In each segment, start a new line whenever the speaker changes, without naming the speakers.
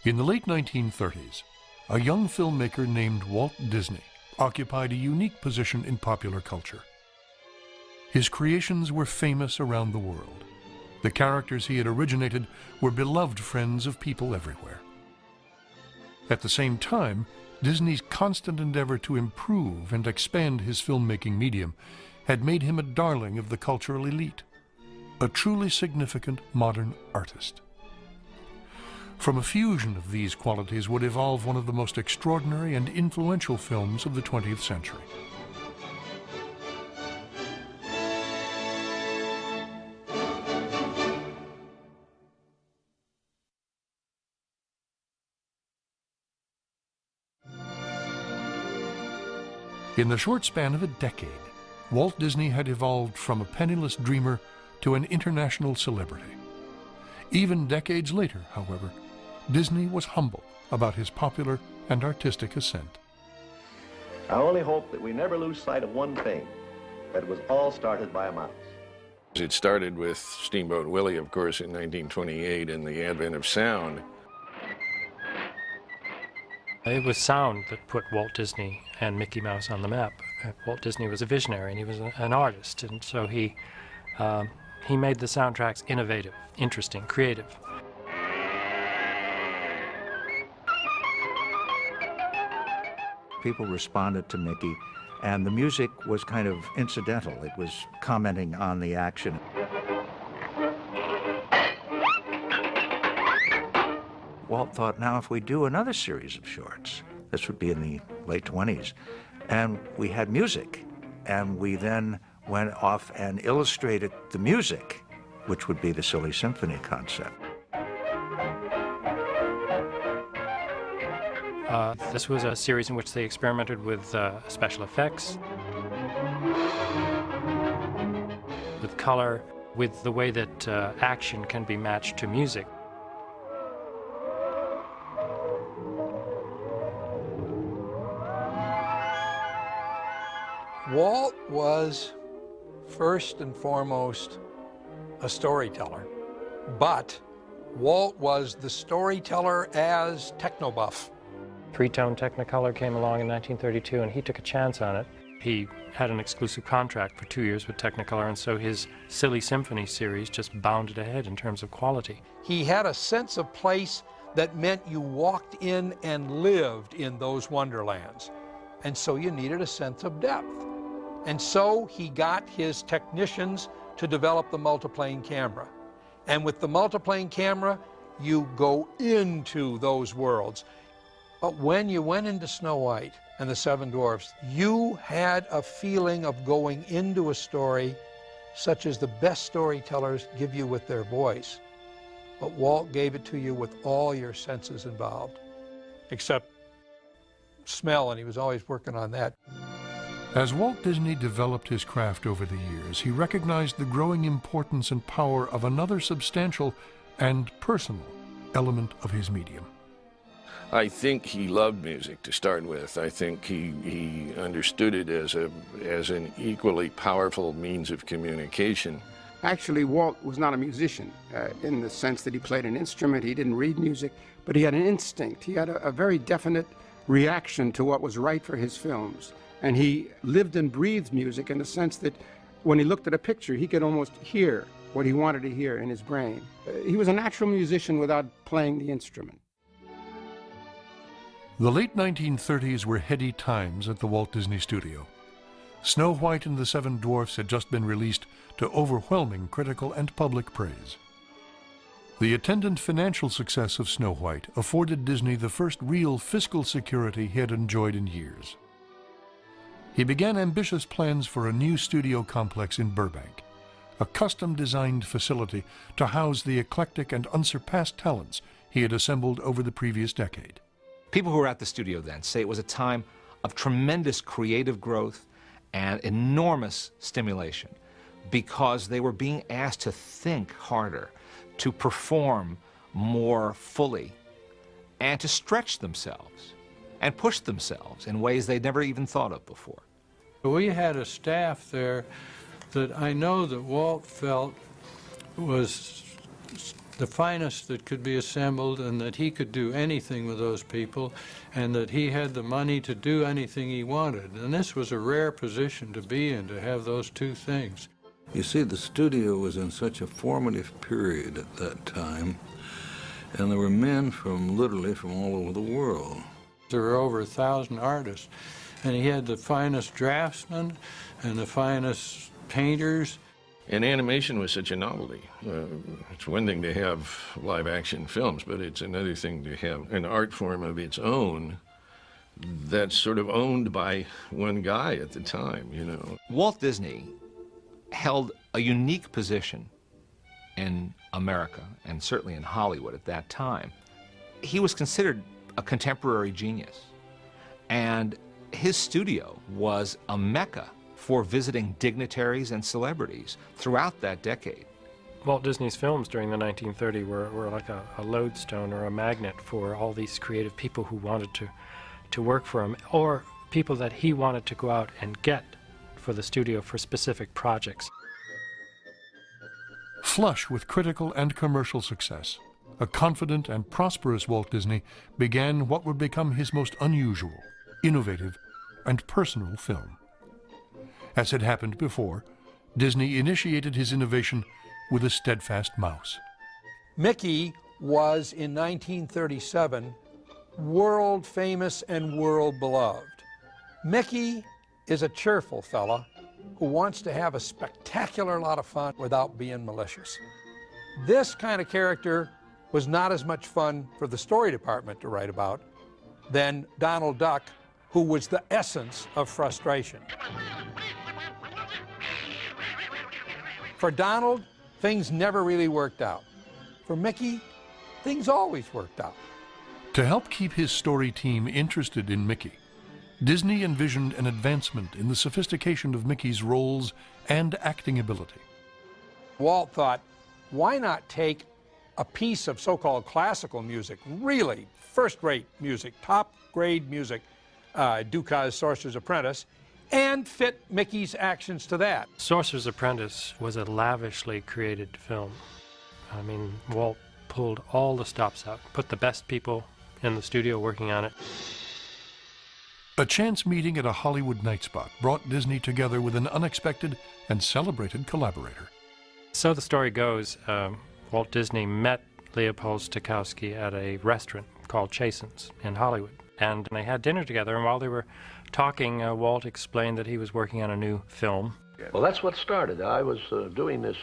In the late 1930s, a young filmmaker named Walt Disney occupied a unique position in popular culture. His creations were famous around the world. The characters he had originated were beloved friends of people everywhere. At the same time, Disney's constant endeavor to improve and expand his filmmaking medium had made him a darling of the cultural elite, a truly significant modern artist. From a fusion of these qualities would evolve one of the most extraordinary and influential films of the 20th century. In the short span of a decade, Walt Disney had evolved from a penniless dreamer to an international celebrity. Even decades later, however, Disney was humble about his popular and artistic ascent.
I only hope that we never lose sight of one thing, that it was all started by a mouse.
It started with Steamboat Willie, of course, in 1928 and the advent of sound.
It was sound that put Walt Disney and Mickey Mouse on the map. Walt Disney was a visionary and he was an artist, and so he made the soundtracks innovative, interesting, creative.
People responded to Mickey, and the music was kind of incidental. It was commenting on the action. Walt thought, now if we do another series of shorts, this would be in the late 20s, and we had music, and we then went off and illustrated the music, which would be the Silly Symphony concept.
This was a series in which they experimented with special effects, with color, with the way that action can be matched to music.
Walt was first and foremost a storyteller, but Walt was the storyteller as technobuff.
Three-tone Technicolor came along in 1932, and he took a chance on it. He had an exclusive contract for 2 years with Technicolor, and so his Silly Symphony series just bounded ahead in terms of quality.
He had a sense of place that meant you walked in and lived in those wonderlands. And so you needed a sense of depth. And so he got his technicians to develop the multiplane camera. And with the multiplane camera, you go into those worlds. But when you went into Snow White and the Seven Dwarfs, you had a feeling of going into a story such as the best storytellers give you with their voice. But Walt gave it to you with all your senses involved, except smell, and he was always working on that.
As Walt Disney developed his craft over the years, he recognized the growing importance and power of another substantial and personal element of his medium.
I think he loved music to start with. I think he understood it as an equally powerful means of communication.
Actually, Walt was not a musician in the sense that he played an instrument. He didn't read music, but he had an instinct. He had a very definite reaction to what was right for his films. And he lived and breathed music in the sense that when he looked at a picture, he could almost hear what he wanted to hear in his brain. He was a natural musician without playing the instrument.
The late 1930s were heady times at the Walt Disney Studio. Snow White and the Seven Dwarfs had just been released to overwhelming critical and public praise. The attendant financial success of Snow White afforded Disney the first real fiscal security he had enjoyed in years. He began ambitious plans for a new studio complex in Burbank, a custom-designed facility to house the eclectic and unsurpassed talents he had assembled over the previous decade.
People who were at the studio then say it was a time of tremendous creative growth and enormous stimulation because they were being asked to think harder, to perform more fully, and to stretch themselves and push themselves in ways they'd never even thought of before.
We had a staff there that I know that Walt felt was the finest that could be assembled, and that he could do anything with those people, and that he had the money to do anything he wanted. And this was a rare position to be in, to have those two things.
You see, the studio was in such a formative period at that time, and there were men literally from all over the world.
There were over 1,000 artists, and he had the finest draftsmen and the finest painters.
And animation was such a novelty. It's one thing to have live-action films, but it's another thing to have an art form of its own that's sort of owned by one guy at the time, you know.
Walt Disney held a unique position in America, and certainly in Hollywood at that time. He was considered a contemporary genius, and his studio was a mecca for visiting dignitaries and celebrities throughout that decade.
Walt Disney's films during the 1930s were like a lodestone or a magnet for all these creative people who wanted to work for him, or people that he wanted to go out and get for the studio for specific projects.
Flush with critical and commercial success, a confident and prosperous Walt Disney began what would become his most unusual, innovative, and personal film. As had happened before, Disney initiated his innovation with a steadfast mouse.
Mickey was, in 1937, world famous and world beloved. Mickey is a cheerful fella who wants to have a spectacular lot of fun without being malicious. This kind of character was not as much fun for the story department to write about than Donald Duck, who was the essence of frustration. For Donald, things never really worked out. For Mickey, things always worked out.
To help keep his story team interested in Mickey, Disney envisioned an advancement in the sophistication of Mickey's roles and acting ability.
Walt thought, why not take a piece of so-called classical music, really first-rate music, top-grade music, Dukas' Sorcerer's Apprentice, and fit Mickey's actions to that.
Sorcerer's Apprentice was a lavishly created film. I mean, Walt pulled all the stops out, put the best people in the studio working on it.
A chance meeting at a Hollywood night spot brought Disney together with an unexpected and celebrated collaborator.
So the story goes, Walt Disney met Leopold Stokowski at a restaurant called Chasen's in Hollywood. And they had dinner together, and while they were talking, Walt explained that he was working on a new film.
Well, that's what started. I was doing this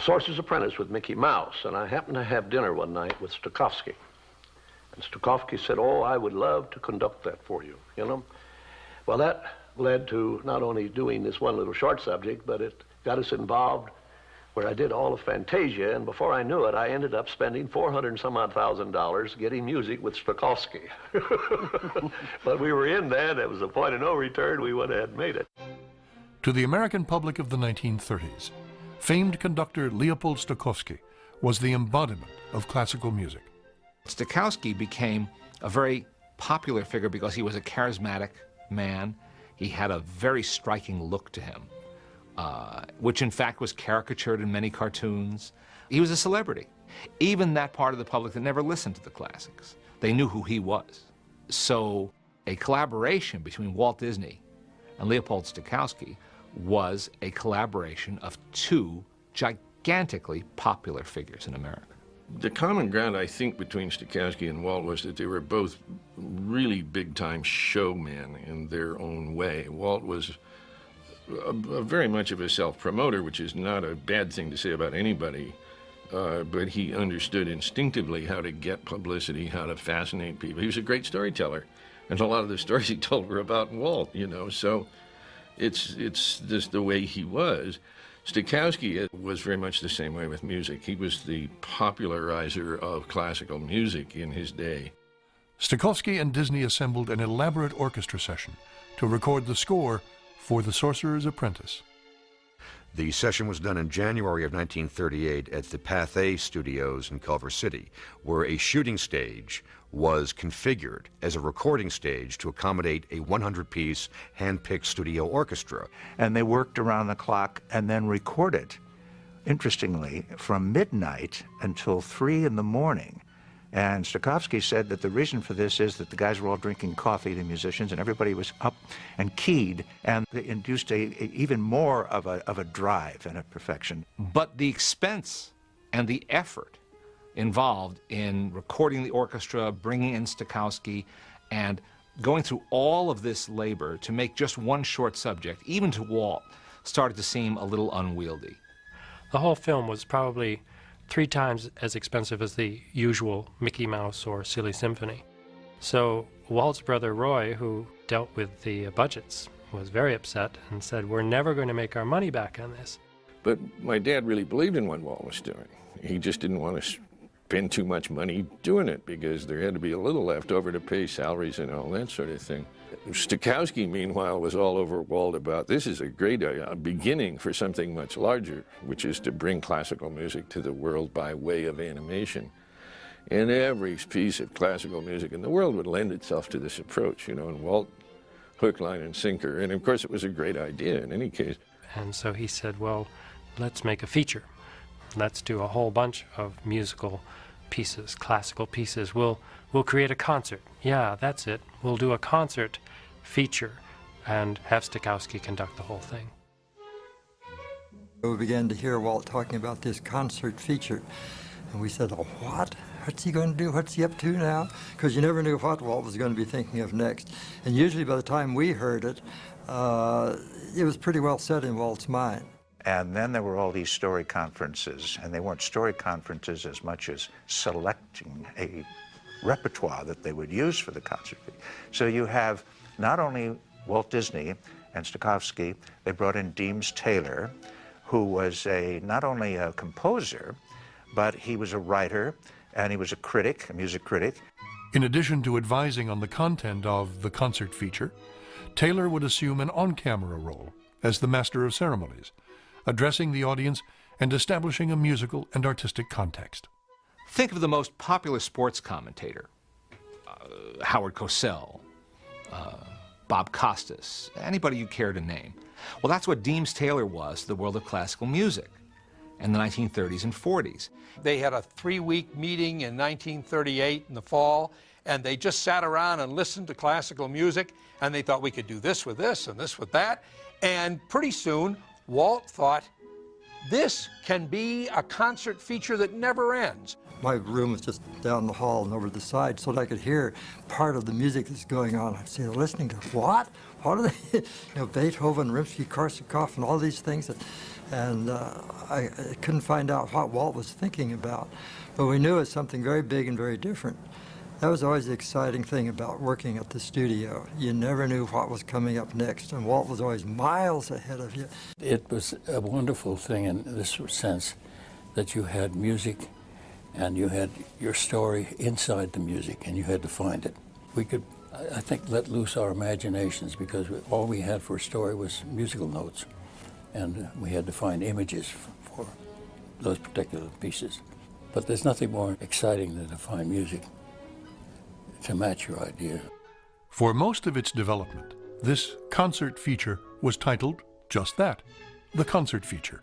Sorcerer's Apprentice with Mickey Mouse, and I happened to have dinner one night with Stokowski. And Stokowski said, oh, I would love to conduct that for you, you know. Well, that led to not only doing this one little short subject, but it got us involved where I did all of Fantasia, and before I knew it, I ended up spending $400 and some odd thousand getting music with Stokowski. But we were in there, there was a point of no return, we went ahead and made it.
To the American public of the 1930s, famed conductor Leopold Stokowski was the embodiment of classical music.
Stokowski became a very popular figure because he was a charismatic man. He had a very striking look to him, which in fact was caricatured in many cartoons. He was a celebrity. Even that part of the public that never listened to the classics, they knew who he was. So a collaboration between Walt Disney and Leopold Stokowski was a collaboration of two gigantically popular figures in America.
The common ground, I think, between Stokowski and Walt was that they were both really big-time showmen in their own way. Walt was very much of a self-promoter, which is not a bad thing to say about anybody, but he understood instinctively how to get publicity, how to fascinate people. He was a great storyteller, and a lot of the stories he told were about Walt, you know, so it's just the way he was. Stokowski was very much the same way with music. He was the popularizer of classical music in his day.
Stokowski and Disney assembled an elaborate orchestra session to record the score for The Sorcerer's Apprentice.
The session was done in January of 1938 at the Pathé Studios in Culver City, where a shooting stage was configured as a recording stage to accommodate a 100-piece hand-picked studio orchestra.
And they worked around the clock and then recorded interestingly, from midnight until 3 in the morning. And Stokowski said that the reason for this is that the guys were all drinking coffee, the musicians, and everybody was up and keyed, and it induced even more of a drive and a perfection.
But the expense and the effort involved in recording the orchestra, bringing in Stokowski, and going through all of this labor to make just one short subject, even to Walt, started to seem a little unwieldy.
The whole film was probably 3 times as expensive as the usual Mickey Mouse or Silly Symphony. So Walt's brother Roy, who dealt with the budgets, was very upset and said, "We're never going to make our money back on this."
But my dad really believed in what Walt was doing. He just didn't want to spend too much money doing it because there had to be a little left over to pay salaries and all that sort of thing. Stokowski, meanwhile, was all over Walt about this is a great beginning for something much larger, which is to bring classical music to the world by way of animation. And every piece of classical music in the world would lend itself to this approach, you know, and Walt, hook, line, and sinker. And of course, it was a great idea in any case.
And so he said, well, let's make a feature. Let's do a whole bunch of musical pieces, classical pieces. We'll create a concert. Yeah, that's it. We'll do a concert feature and have Stokowski conduct the whole thing.
We began to hear Walt talking about this concert feature, and we said, oh, what? What's he going to do? What's he up to now? Because you never knew what Walt was going to be thinking of next. And usually by the time we heard it, it was pretty well set in Walt's mind.
And then there were all these story conferences, and they weren't story conferences as much as selecting a repertoire that they would use for the concert. So you have not only Walt Disney and Stokowski, they brought in Deems Taylor, who was not only a composer, but he was a writer, and he was a critic, a music critic.
In addition to advising on the content of the concert feature, Taylor would assume an on-camera role as the master of ceremonies, addressing the audience and establishing a musical and artistic context.
Think of the most popular sports commentator, Howard Cosell, Bob Costas, anybody you care to name. Well, that's what Deems Taylor was to the world of classical music in the 1930s and 40s.
They had a 3-week meeting in 1938 in the fall, and they just sat around and listened to classical music, and they thought we could do this with this and this with that. And pretty soon, Walt thought, this can be a concert feature that never ends.
My room was just down the hall and over the side so that I could hear part of the music that's going on. I'd say, they're listening to what? What are they? You know, Beethoven, Rimsky-Korsakov, and all these things. And I couldn't find out what Walt was thinking about. But we knew it was something very big and very different. That was always the exciting thing about working at the studio. You never knew what was coming up next, and Walt was always miles ahead of you.
It was a wonderful thing in this sense that you had music and you had your story inside the music, and you had to find it. We could, I think, let loose our imaginations because all we had for a story was musical notes, and we had to find images for those particular pieces. But there's nothing more exciting than to find music to match your idea.
For most of its development, this concert feature was titled just that, the concert feature.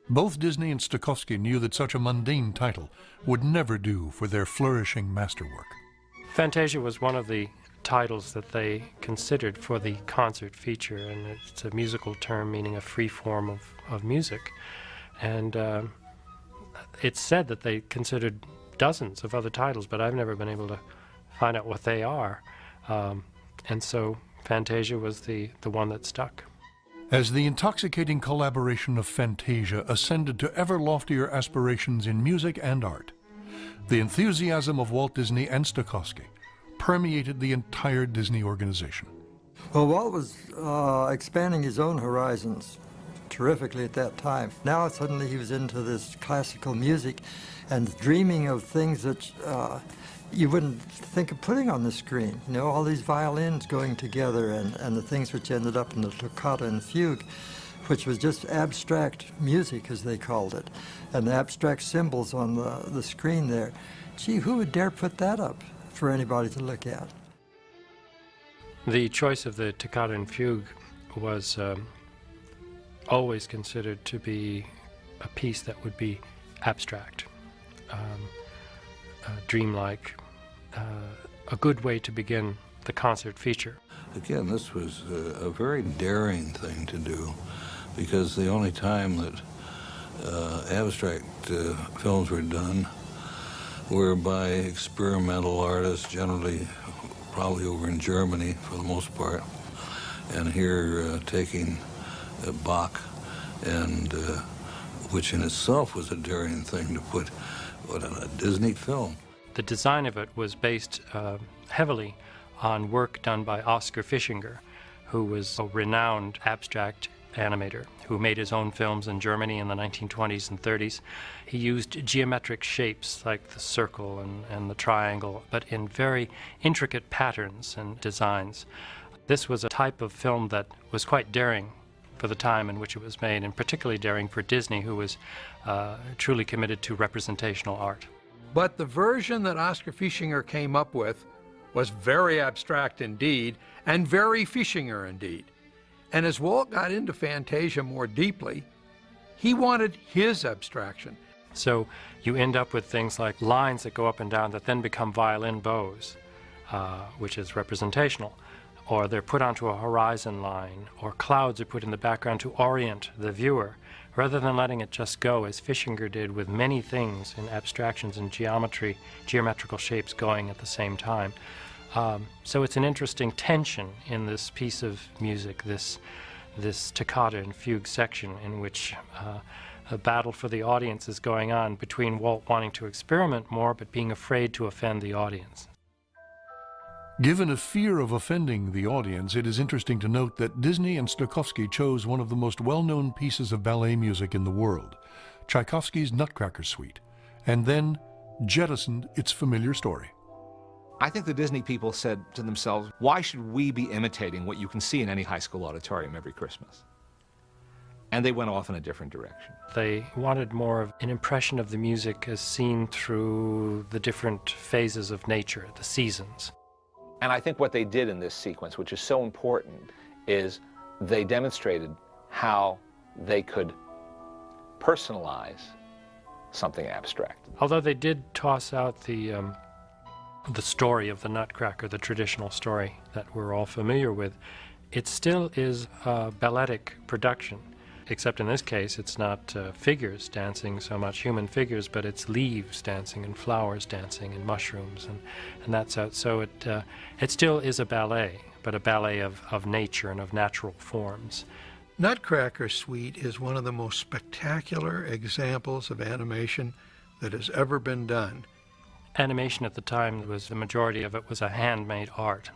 Both Disney and Stokowski knew that such a mundane title would never do for their flourishing masterwork.
Fantasia was one of the titles that they considered for the concert feature, and it's a musical term meaning a free form of music. And it's said that they considered dozens of other titles, but I've never been able to find out what they are. And so Fantasia was the one that stuck.
As the intoxicating collaboration of Fantasia ascended to ever loftier aspirations in music and art, the enthusiasm of Walt Disney and Stokowski permeated the entire Disney organization.
Well, Walt was expanding his own horizons terrifically at that time. Now suddenly he was into this classical music and dreaming of things that you wouldn't think of putting on the screen. You know, all these violins going together and the things which ended up in the toccata and fugue, which was just abstract music, as they called it, and the abstract symbols on the screen there. Gee, who would dare put that up for anybody to look at?
The choice of the toccata and fugue was always considered to be a piece that would be abstract, dreamlike, a good way to begin the concert feature.
Again, this was a very daring thing to do, because the only time that abstract films were done were by experimental artists, generally probably over in Germany for the most part, and here taking Bach, and which in itself was a daring thing to put on a Disney film.
The design of it was based heavily on work done by Oskar Fischinger, who was a renowned abstract animator who made his own films in Germany in the 1920s and 30s. He used geometric shapes like the circle and the triangle, but in very intricate patterns and designs. This was a type of film that was quite daring for the time in which it was made, and particularly daring for Disney, who was truly committed to representational art.
But the version that Oskar Fischinger came up with was very abstract indeed, and very Fischinger indeed. And as Walt got into Fantasia more deeply, he wanted his abstraction.
So you end up with things like lines that go up and down that then become violin bows, which is representational. Or they're put onto a horizon line, or clouds are put in the background to orient the viewer, rather than letting it just go, as Fischinger did with many things in abstractions and geometry, geometrical shapes going at the same time. So it's an interesting tension in this piece of music, this toccata and fugue section, in which a battle for the audience is going on between Walt wanting to experiment more but being afraid to offend the audience.
Given a fear of offending the audience, it is interesting to note that Disney and Stokowski chose one of the most well-known pieces of ballet music in the world, Tchaikovsky's Nutcracker Suite, and then jettisoned its familiar story.
I think the Disney people said to themselves, why should we be imitating what you can see in any high school auditorium every Christmas? And they went off in a different direction.
They wanted more of an impression of the music as seen through the different phases of nature, the seasons.
And I think what they did in this sequence, which is so important, is they demonstrated how they could personalize something abstract.
Although they did toss out the story of the Nutcracker, the traditional story that we're all familiar with, it still is a balletic production, except in this case it's not figures dancing so much, human figures, but it's leaves dancing and flowers dancing and mushrooms, and that's out. So it still is a ballet, but a ballet of nature and of natural forms.
Nutcracker Suite is one of the most spectacular examples of animation that has ever been done.
Animation at the time, the majority of it was a handmade art.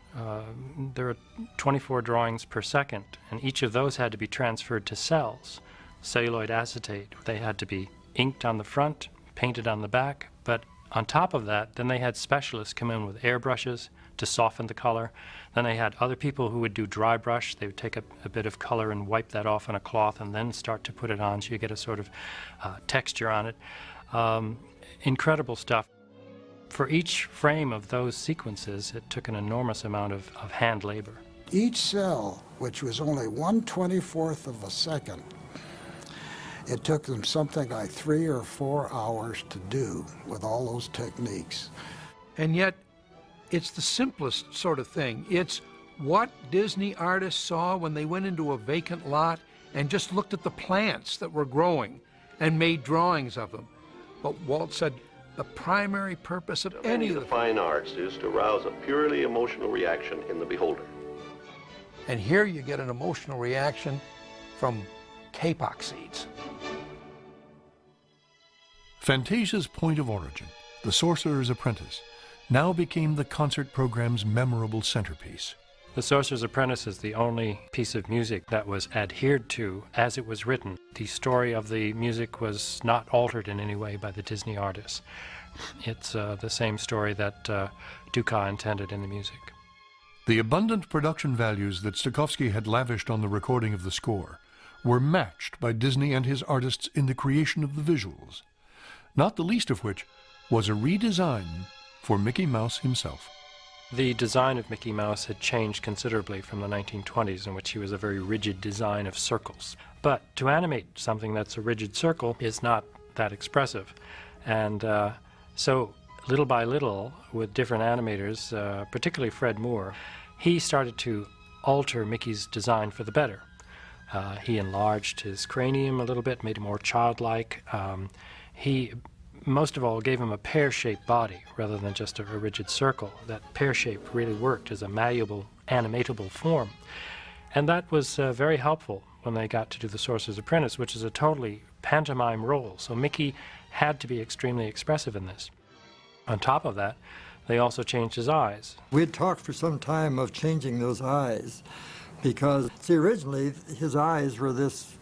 There are 24 drawings per second, and each of those had to be transferred to cells, celluloid acetate. They had to be inked on the front, painted on the back, but on top of that, then they had specialists come in with airbrushes to soften the color. Then they had other people who would do dry brush. They would take a bit of color and wipe that off on a cloth and then start to put it on, so you get a sort of texture on it. Incredible stuff. For each frame of those sequences, it took an enormous amount of hand labor.
Each cell, which was only 1/24th of a second, it took them something like 3 or 4 hours to do with all those techniques.
And yet, it's the simplest sort of thing. It's what Disney artists saw when they went into a vacant lot and just looked at the plants that were growing and made drawings of them. But Walt said, the primary purpose of any of the
fine arts is to arouse a purely emotional reaction in the beholder.
And here you get an emotional reaction from kapok seeds.
Fantasia's point of origin, The Sorcerer's Apprentice, now became the concert program's memorable centerpiece.
The Sorcerer's Apprentice is the only piece of music that was adhered to as it was written. The story of the music was not altered in any way by the Disney artists. It's the same story that Dukas intended in the music.
The abundant production values that Stokowski had lavished on the recording of the score were matched by Disney and his artists in the creation of the visuals, not the least of which was a redesign for Mickey Mouse himself.
The design of Mickey Mouse had changed considerably from the 1920s, in which he was a very rigid design of circles. But to animate something that's a rigid circle is not that expressive. And so little by little, with different animators, particularly Fred Moore, he started to alter Mickey's design for the better. He enlarged his cranium a little bit, made him more childlike. He, most of all, gave him a pear-shaped body rather than just a rigid circle. That pear shape really worked as a malleable, animatable form. And that was very helpful when they got to do The Sorcerer's Apprentice, which is a totally pantomime role. So Mickey had to be extremely expressive in this. On top of that, they also changed his eyes.
We'd talked for some time of changing those eyes because, see, originally his eyes were this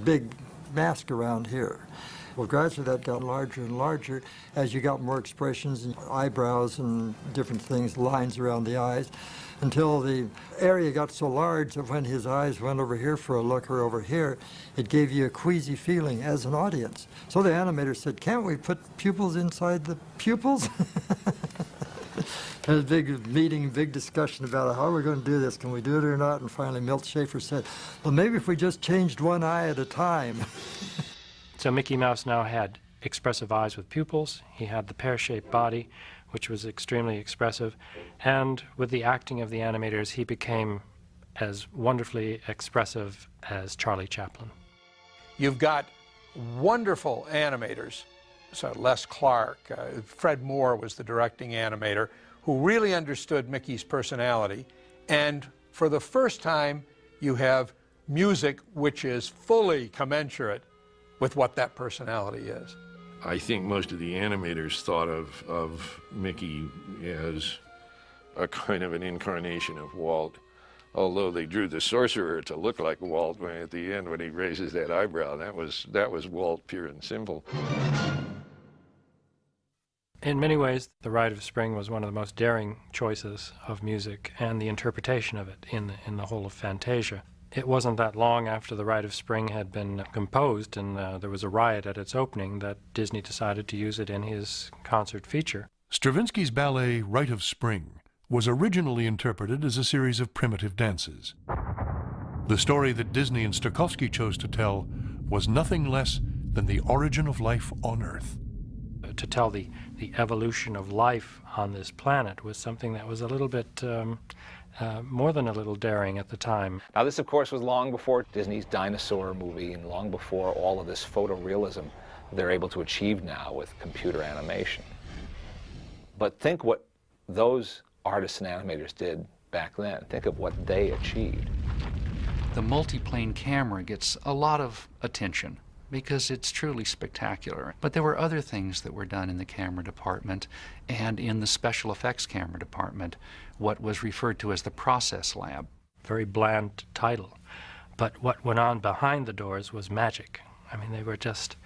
big mask around here. Well, gradually that got larger and larger as you got more expressions and eyebrows and different things, lines around the eyes, until the area got so large that when his eyes went over here for a look or over here, it gave you a queasy feeling as an audience. So the animator said, can't we put pupils inside the pupils? There was a big meeting, big discussion about how we're going to do this. Can we do it or not? And finally Milt Schaefer said, well, maybe if we just changed one eye at a time.
So Mickey Mouse now had expressive eyes with pupils. He had the pear-shaped body, which was extremely expressive. And with the acting of the animators, he became as wonderfully expressive as Charlie Chaplin.
You've got wonderful animators. So Les Clark, Fred Moore was the directing animator, who really understood Mickey's personality. And for the first time, you have music which is fully commensurate with what that personality is.
I think most of the animators thought of Mickey as a kind of an incarnation of Walt, although they drew the sorcerer to look like Walt at the end when he raises that eyebrow. That was Walt, pure and simple.
In many ways, The Rite of Spring was one of the most daring choices of music and the interpretation of it in the whole of Fantasia. It wasn't that long after The Rite of Spring had been composed and there was a riot at its opening that Disney decided to use it in his concert feature.
Stravinsky's ballet Rite of Spring was originally interpreted as a series of primitive dances. The story that Disney and Stokowski chose to tell was nothing less than the origin of life on Earth.
To tell the evolution of life on this planet was something that was a little bit more than a little daring at the time.
Now this, of course, was long before Disney's dinosaur movie and long before all of this photorealism they're able to achieve now with computer animation. But think what those artists and animators did back then. Think of what they achieved.
The multiplane camera gets a lot of attention because it's truly spectacular. But there were other things that were done in the camera department and in the special effects camera department, what was referred to as the process lab.
Very bland title. But what went on behind the doors was magic. I mean, they were just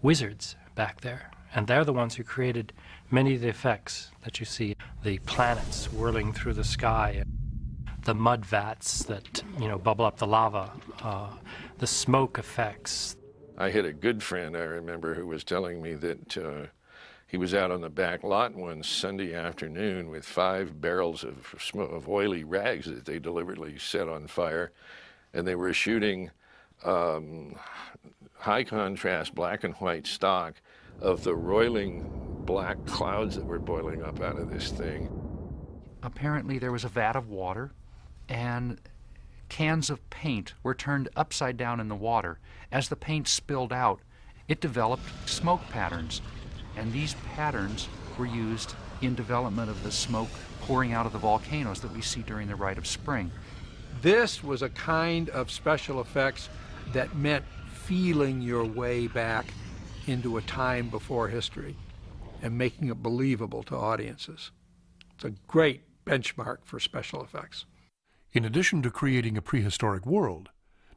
wizards back there. And they're the ones who created many of the effects that you see. The planets whirling through the sky, the mud vats that, bubble up the lava, the smoke effects.
I had a good friend, I remember, who was telling me that he was out on the back lot one Sunday afternoon with 5 barrels of oily rags that they deliberately set on fire, and they were shooting high contrast black and white stock of the roiling black clouds that were boiling up out of this thing.
Apparently there was a vat of water, and cans of paint were turned upside down in the water. As the paint spilled out, it developed smoke patterns, and these patterns were used in development of the smoke pouring out of the volcanoes that we see during the Rite of Spring.
This was a kind of special effects that meant feeling your way back into a time before history and making it believable to audiences. It's a great benchmark for special effects.
In addition to creating a prehistoric world,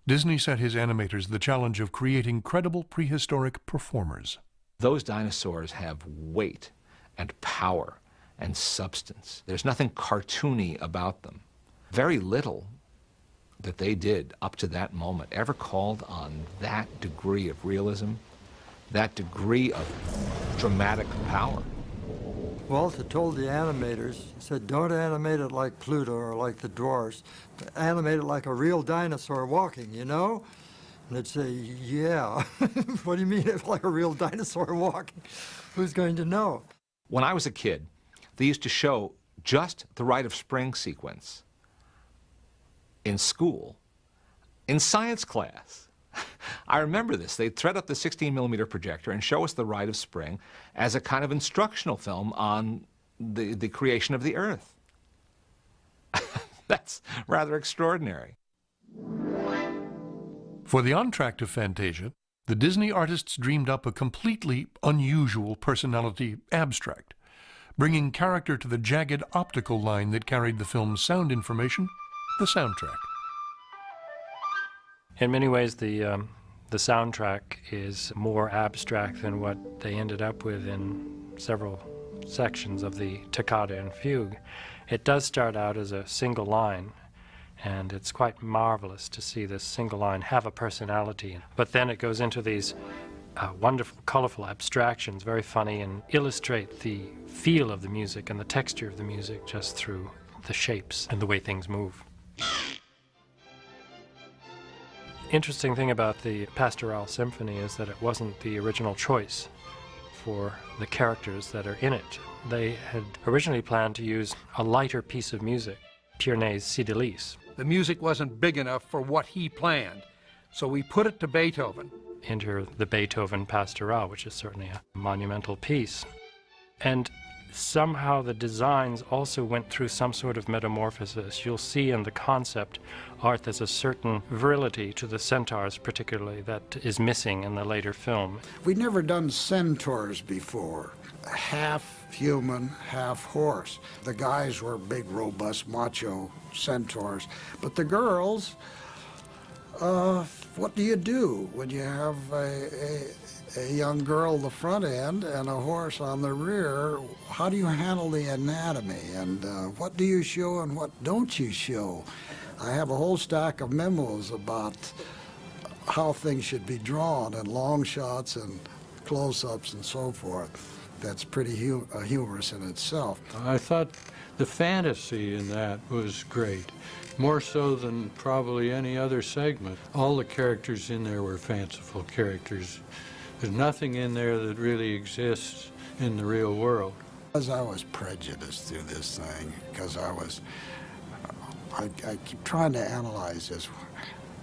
Disney set his animators the challenge of creating credible prehistoric performers.
Those dinosaurs have weight and power and substance. There's nothing cartoony about them. Very little that they did up to that moment ever called on that degree of realism, that degree of dramatic power.
Walt had told the animators, he said, don't animate it like Pluto or like the dwarfs. Animate it like a real dinosaur walking, And they'd say, yeah. What do you mean? It's like a real dinosaur walking. Who's going to know?
When I was a kid, they used to show just the Rite of Spring sequence in school, in science class. I remember this. They'd thread up the 16-millimeter projector and show us the Rite of Spring as a kind of instructional film on the creation of the Earth. That's rather extraordinary.
For the entr'acte of Fantasia, the Disney artists dreamed up a completely unusual personality abstract, bringing character to the jagged optical line that carried the film's sound information, the soundtrack.
In many ways, the soundtrack is more abstract than what they ended up with in several sections of the toccata and fugue. It does start out as a single line, and it's quite marvelous to see this single line have a personality. But then it goes into these wonderful, colorful abstractions, very funny, and illustrate the feel of the music and the texture of the music just through the shapes and the way things move. Interesting thing about the Pastoral Symphony is that it wasn't the original choice for the characters that are in it. They had originally planned to use a lighter piece of music, Piernet's Cydalise.
The music wasn't big enough for what he planned, so we put it to Beethoven.
Enter the Beethoven Pastoral, which is certainly a monumental piece. And somehow the designs also went through some sort of metamorphosis. You'll see in the concept art there's a certain virility to the centaurs particularly that is missing in the later film.
We'd never done centaurs before. Half human, half horse. The guys were big, robust, macho centaurs. But the girls, what do you do when you have a young girl at the front end and a horse on the rear? How do you handle the anatomy, and what do you show and what don't you show? I have a whole stack of memos about how things should be drawn, and long shots and close-ups and so forth. That's pretty humorous in itself.
I thought the fantasy in that was great, more so than probably any other segment. All the characters in there were fanciful characters. There's nothing in there that really exists in the real world.
Because I was prejudiced through this thing, because I keep trying to analyze this.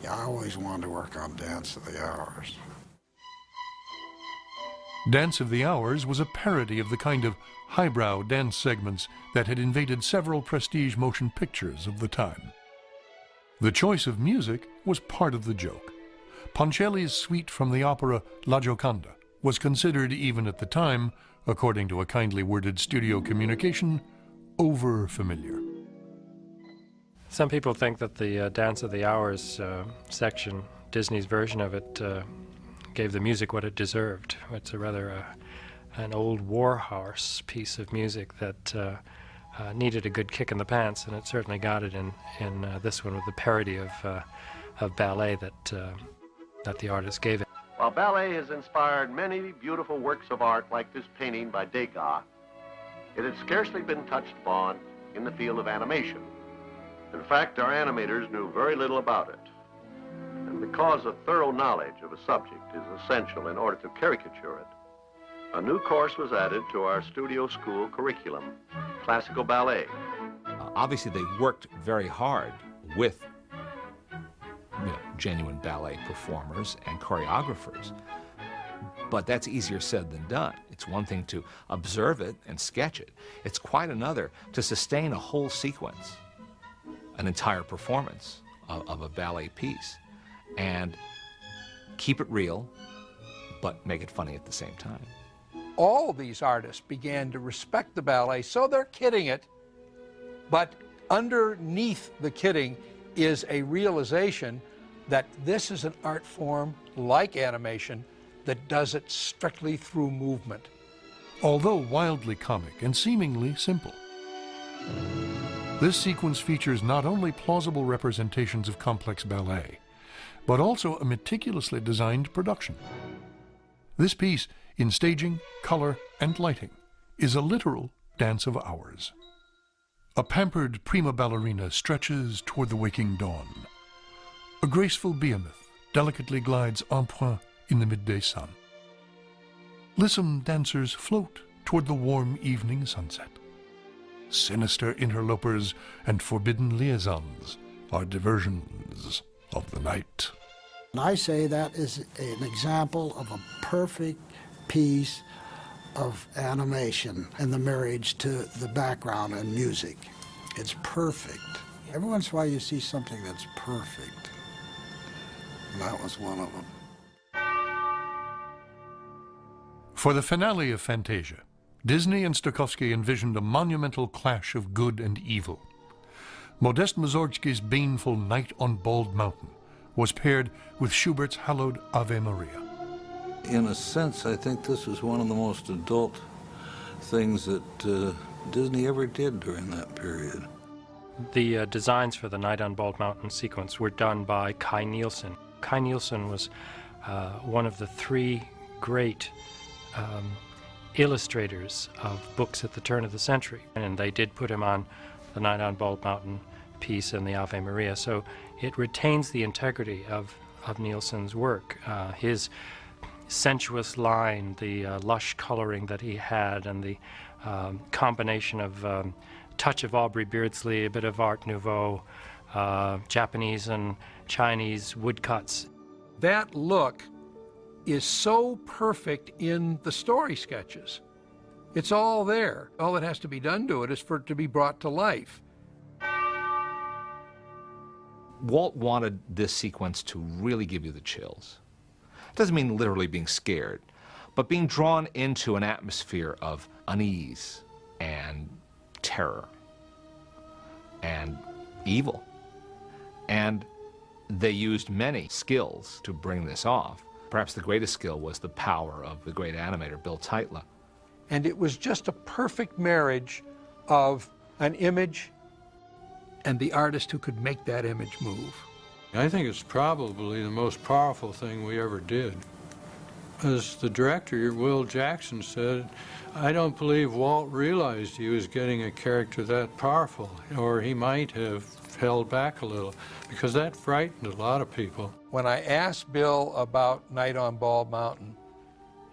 I always wanted to work on Dance of the Hours.
Dance of the Hours was a parody of the kind of highbrow dance segments that had invaded several prestige motion pictures of the time. The choice of music was part of the joke. Ponchielli's suite from the opera La Gioconda was considered, even at the time, according to a kindly worded studio communication, over-familiar.
Some people think that the Dance of the Hours section, Disney's version of it, gave the music what it deserved. It's a rather an old warhorse piece of music that needed a good kick in the pants, and it certainly got it in this one with the parody of ballet that the artist gave it.
While ballet has inspired many beautiful works of art like this painting by Degas, it had scarcely been touched upon in the field of animation. In fact, our animators knew very little about it. And because a thorough knowledge of a subject is essential in order to caricature it, a new course was added to our studio school curriculum, classical ballet.
Obviously, they worked very hard with genuine ballet performers and choreographers, but that's easier said than done. It's one thing to observe it and sketch it. It's quite another to sustain a whole sequence, an entire performance of a ballet piece, and keep it real, but make it funny at the same time.
All these artists began to respect the ballet, so they're kidding it, but underneath the kidding is a realization that this is an art form like animation that does it strictly through movement.
Although wildly comic and seemingly simple, this sequence features not only plausible representations of complex ballet, but also a meticulously designed production. This piece, in staging, color, and lighting, is a literal dance of hours. A pampered prima ballerina stretches toward the waking dawn. A graceful behemoth delicately glides en pointe in the midday sun. Lissom dancers float toward the warm evening sunset. Sinister interlopers and forbidden liaisons are diversions of the night.
And I say that is an example of a perfect piece of animation and the marriage to the background and music. It's perfect. Every once in a while you see something that's perfect. And that was one of them.
For the finale of Fantasia, Disney and Stokowski envisioned a monumental clash of good and evil. Modest Mussorgsky's baneful Night on Bald Mountain was paired with Schubert's hallowed Ave Maria.
In a sense, I think this was one of the most adult things that Disney ever did during that period.
The designs for the Night on Bald Mountain sequence were done by Kai Nielsen. Kai Nielsen was one of the three great illustrators of books at the turn of the century, and they did put him on the Night on Bald Mountain piece and the Ave Maria, so it retains the integrity of Nielsen's work. His sensuous line, the lush coloring that he had, and the combination of touch of Aubrey Beardsley, a bit of Art Nouveau, Japanese and Chinese woodcuts.
That look is so perfect in the story sketches. It's all there. All that has to be done to it is for it to be brought to life.
Walt wanted this sequence to really give you the chills. It doesn't mean literally being scared, but being drawn into an atmosphere of unease and terror and evil. And they used many skills to bring this off. Perhaps the greatest skill was the power of the great animator, Bill Teitla.
And it was just a perfect marriage of an image and the artist who could make that image move.
I think it's probably the most powerful thing we ever did. As the director, Will Jackson, said, I don't believe Walt realized he was getting a character that powerful, or he might have held back a little, because that frightened a lot of people.
When I asked Bill about Night on Bald Mountain,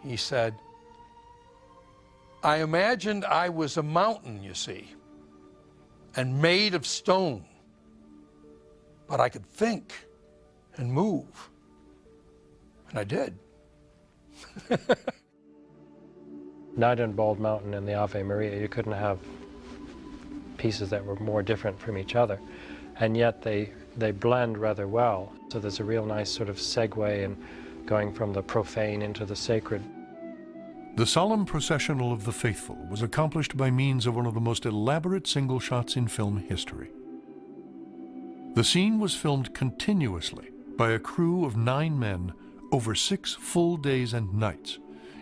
he said, I imagined I was a mountain, you see, and made of stone, but I could think and move, and I did.
Night on Bald Mountain and the Ave Maria, you couldn't have pieces that were more different from each other, and yet they blend rather well. So there's a real nice sort of segue in going from the profane into the sacred.
The solemn processional of the faithful was accomplished by means of one of the most elaborate single shots in film history. The scene was filmed continuously by a crew of 9 men over 6 full days and nights,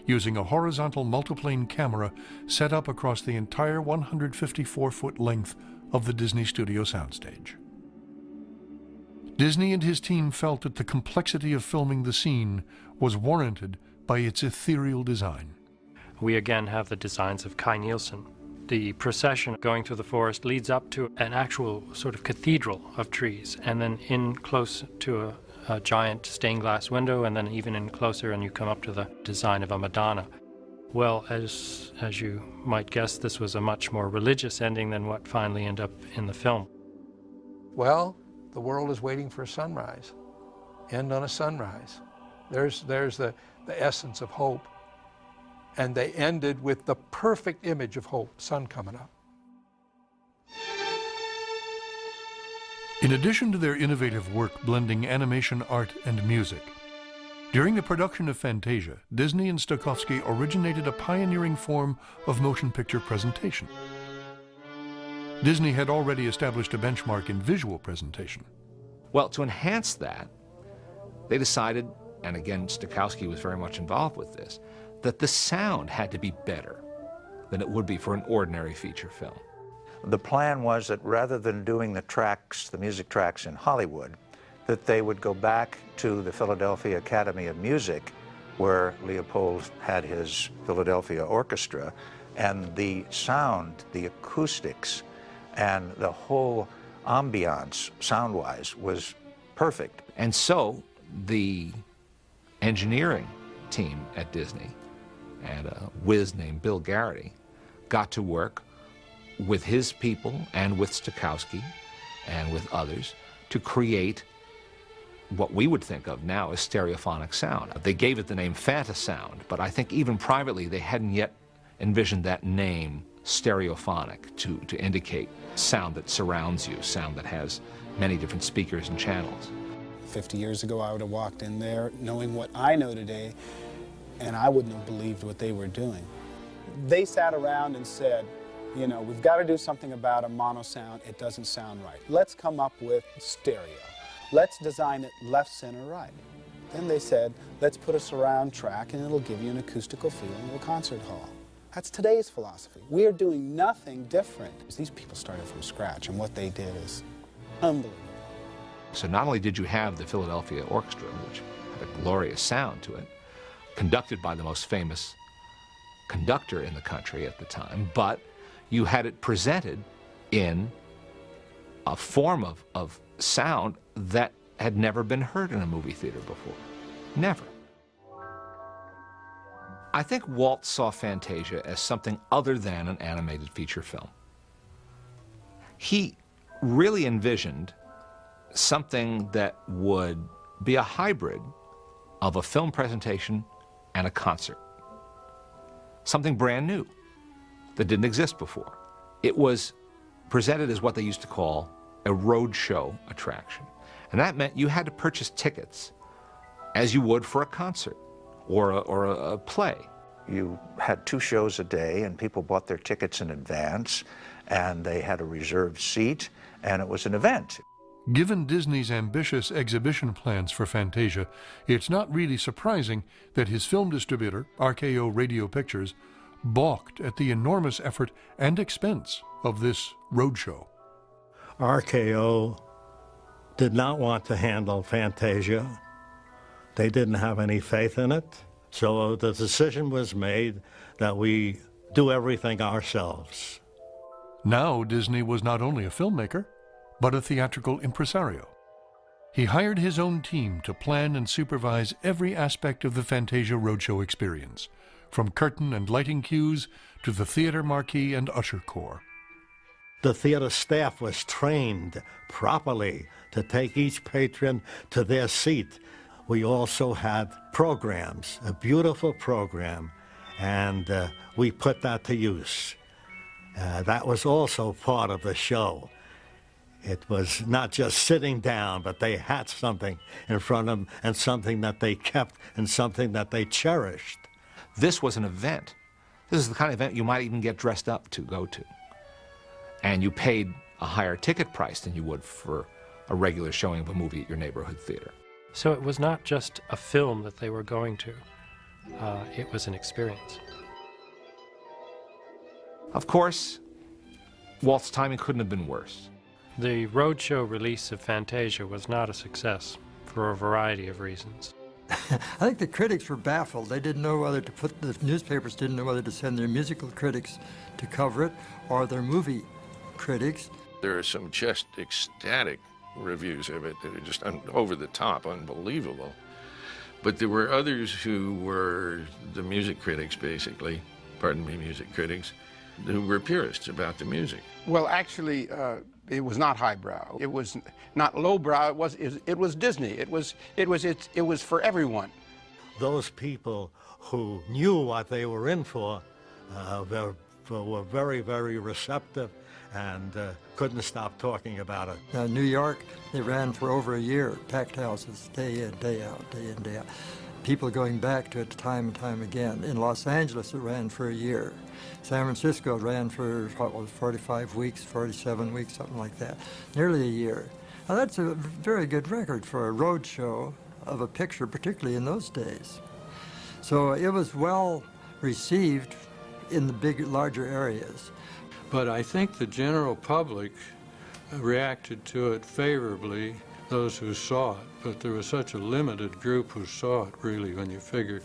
using a horizontal multiplane camera set up across the entire 154-foot length of the Disney Studio soundstage. Disney and his team felt that the complexity of filming the scene was warranted by its ethereal design.
We again have the designs of Kai Nielsen. The procession going through the forest leads up to an actual sort of cathedral of trees, and then in close to a giant stained glass window, and then even in closer and you come up to the design of a Madonna. Well, as you might guess, this was a much more religious ending than what finally ended up in the film.
Well, the world is waiting for a sunrise. End on a sunrise. There's the essence of hope. And they ended with the perfect image of hope, sun coming up.
In addition to their innovative work blending animation, art, and music, during the production of Fantasia, Disney and Stokowski originated a pioneering form of motion picture presentation. Disney had already established a benchmark in visual presentation.
Well, to enhance that, they decided, and again, Stokowski was very much involved with this, that the sound had to be better than it would be for an ordinary feature film.
The plan was that rather than doing the tracks, the music tracks in Hollywood, that they would go back to the Philadelphia Academy of Music, where Leopold had his Philadelphia Orchestra, and the sound, the acoustics, and the whole ambiance, sound-wise, was perfect.
And so the engineering team at Disney and a whiz named Bill Garrity got to work with his people and with Stokowski and with others to create what we would think of now as stereophonic sound. They gave it the name Fantasound, but I think even privately they hadn't yet envisioned that name stereophonic to indicate sound that surrounds you, sound that has many different speakers and channels.
50 years ago, I would have walked in there knowing what I know today, and I wouldn't have believed what they were doing. They sat around and said, you know, we've got to do something about a mono sound. It doesn't sound right. Let's come up with stereo. Let's design it left, center, right. Then they said, let's put a surround track and it'll give you an acoustical feeling of a concert hall. That's today's philosophy. We are doing nothing different. These people started from scratch, and what they did is unbelievable.
So not only did you have the Philadelphia Orchestra, which had a glorious sound to it, conducted by the most famous conductor in the country at the time, but you had it presented in a form of sound that had never been heard in a movie theater before. Never. I think Walt saw Fantasia as something other than an animated feature film. He really envisioned something that would be a hybrid of a film presentation and a concert. Something brand new that didn't exist before. It was presented as what they used to call a roadshow attraction. And that meant you had to purchase tickets as you would for a concert or a play.
You had 2 shows a day, and people bought their tickets in advance, and they had a reserved seat, and it was an event.
Given Disney's ambitious exhibition plans for Fantasia, it's not really surprising that his film distributor, RKO Radio Pictures, balked at the enormous effort and expense of this roadshow.
RKO did not want to handle Fantasia. They didn't have any faith in it. So the decision was made that we do everything ourselves.
Now Disney was not only a filmmaker, but a theatrical impresario. He hired his own team to plan and supervise every aspect of the Fantasia Roadshow experience, from curtain and lighting cues to the theater marquee and usher corps.
The theater staff was trained properly to take each patron to their seat. We also had programs, a beautiful program, and we put that to use. That was also part of the show. It was not just sitting down, but they had something in front of them, and something that they kept, and something that they cherished.
This was an event. This is the kind of event you might even get dressed up to go to. And you paid a higher ticket price than you would for a regular showing of a movie at your neighborhood theater.
So it was not just a film that they were going to, it was an experience.
Of course, Walt's timing couldn't have been worse.
The roadshow release of Fantasia was not a success for a variety of reasons.
I think the critics were baffled. They didn't know whether to put, the newspapers didn't know whether to send their musical critics to cover it or their movie critics.
There are some just ecstatic reviews of it that are just over the top, unbelievable. But there were others who were the music critics, basically, pardon me, music critics, who were purists about the music.
Well, actually, it was not highbrow. It was not lowbrow. It was Disney. It was for everyone.
Those people who knew what they were in for were very, very receptive and couldn't stop talking about it.
New York, they ran for over a year, packed houses, day in, day out, day in, day out. People going back to it time and time again. In Los Angeles, it ran for a year. San Francisco ran for, 45 weeks, 47 weeks, something like that. Nearly a year. Now, that's a very good record for a road show of a picture, particularly in those days. So it was well received in the big, larger areas.
But I think the general public reacted to it favorably, those who saw it. But there was such a limited group who saw it, really, when you figure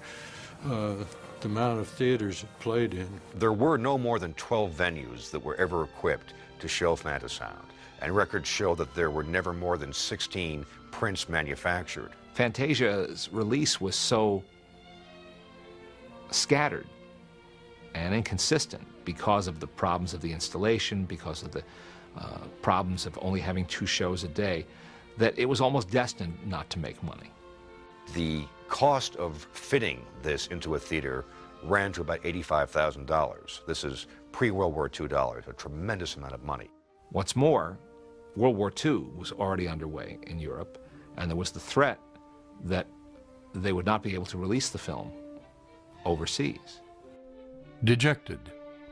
the amount of theaters it played in.
There were no more than 12 venues that were ever equipped to show Fantasound. and records show that there were never more than 16 prints manufactured.
Fantasia's release was so scattered and inconsistent because of the problems of the installation, because of the problems of only having 2 shows a day, that it was almost destined not to make money.
The cost of fitting this into a theater ran to about $85,000. This is pre-World War II dollars, a tremendous amount of money.
What's more, World War II was already underway in Europe, and there was the threat that they would not be able to release the film overseas.
Dejected,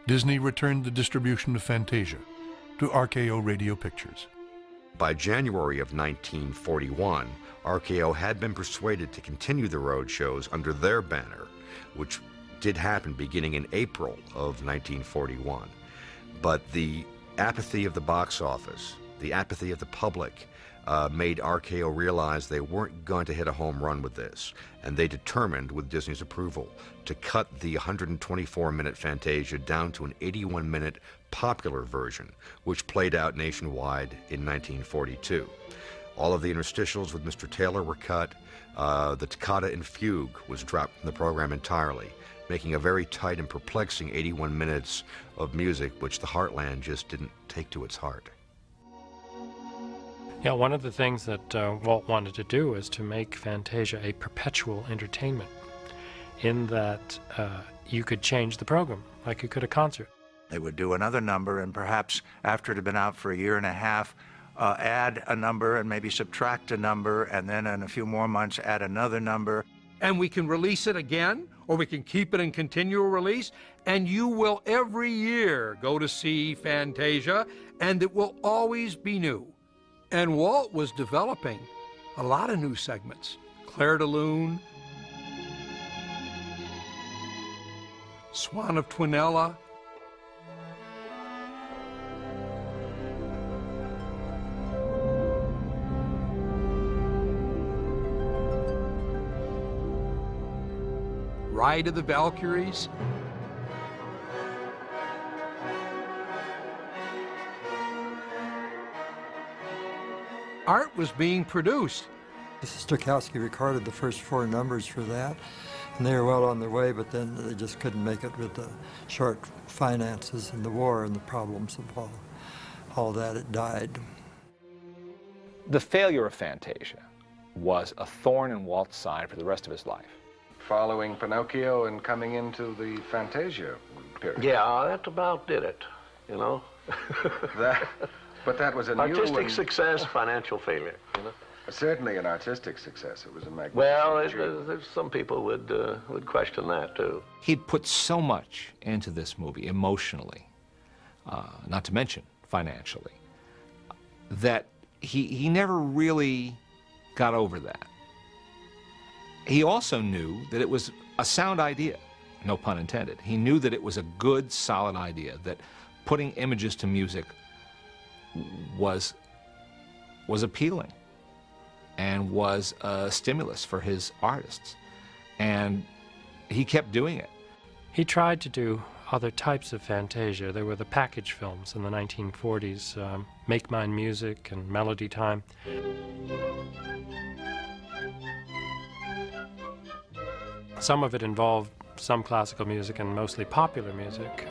Disney returned the distribution of Fantasia to RKO Radio Pictures.
By January of 1941, RKO had been persuaded to continue the road shows under their banner, which did happen beginning in April of 1941. But the apathy of the box office, the apathy of the public, made RKO realize they weren't going to hit a home run with this, and they determined, with Disney's approval, to cut the 124-minute Fantasia down to an 81-minute popular version, which played out nationwide in 1942. All of the interstitials with Mr. Taylor were cut. The toccata and fugue was dropped from the program entirely, making a very tight and perplexing 81 minutes of music which the Heartland just didn't take to its heart.
Yeah, one of the things that Walt wanted to do was to make Fantasia a perpetual entertainment, in that you could change the program like you could a concert.
They would do another number, and perhaps after it had been out for a year and a half, add a number and maybe subtract a number, and then in a few more months add another number.
And we can release it again, or we can keep it in continual release, and you will every year go to see Fantasia, and it will always be new. And Walt was developing a lot of new segments. Clair de Lune, Swan of Twinella, Ride of the Valkyries, art was being produced.
Stokowski recorded the first 4 numbers for that, and they were well on their way, but then they just couldn't make it with the short finances and the war and the problems of all that. It died.
The failure of Fantasia was a thorn in Walt's side for the rest of his life.
Following Pinocchio and coming into the Fantasia period.
Yeah, that about did it, you know.
But that was a new
artistic success, financial failure, you know.
Certainly an artistic success. It was a magnificent
Well, there's some people would question that, too.
He'd put so much into this movie emotionally, not to mention financially, that he never really got over that. He also knew that it was a sound idea, no pun intended. He knew that it was a good, solid idea, that putting images to music was appealing and was a stimulus for his artists. And he kept doing it.
He tried to do other types of Fantasia. There were the package films in the 1940s, Make Mine Music and Melody Time. Some of it involved some classical music and mostly popular music.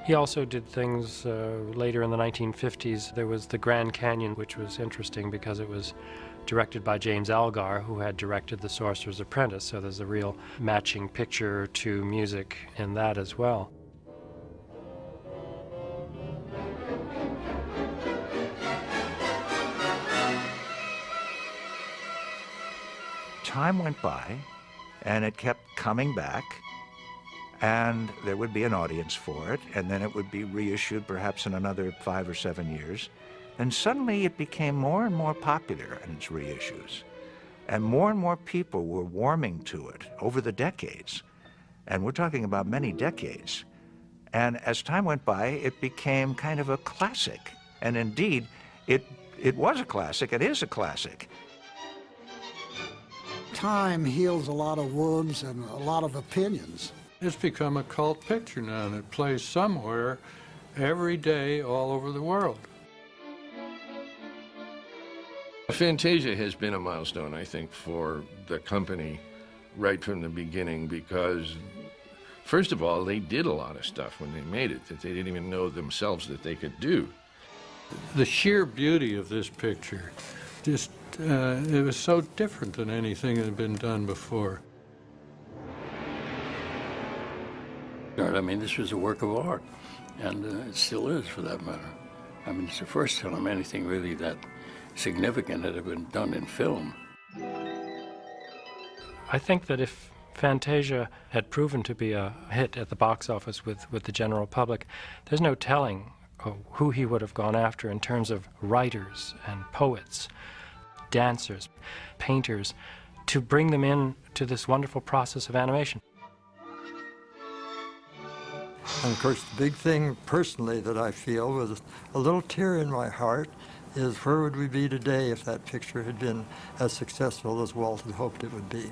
He also did things later in the 1950s. There was the Grand Canyon, which was interesting because it was directed by James Algar, who had directed The Sorcerer's Apprentice, so there's a real matching picture to music in that as well.
Time went by, and it kept coming back, and there would be an audience for it, and then it would be reissued perhaps in another 5 or 7 years. And suddenly it became more and more popular in its reissues, and more people were warming to it over the decades. And we're talking about many decades. And as time went by, it became kind of a classic. And indeed, it was a classic, it is a classic.
Time heals a lot of wounds and a lot of opinions.
It's become a cult picture now, and it plays somewhere every day all over the world.
Fantasia has been a milestone, I think, for the company right from the beginning because, first of all, they did a lot of stuff when they made it that they didn't even know themselves that they could do.
The sheer beauty of this picture, just, it was so different than anything that had been done before.
I mean, this was a work of art, and it still is, for that matter. I mean, it's the first time anything really that significant had been done in film.
I think that if Fantasia had proven to be a hit at the box office with the general public, there's no telling who he would have gone after in terms of writers and poets, dancers, painters, to bring them in to this wonderful process of animation.
And of course, the big thing personally that I feel with a little tear in my heart is where would we be today if that picture had been as successful as Walt had hoped it would be.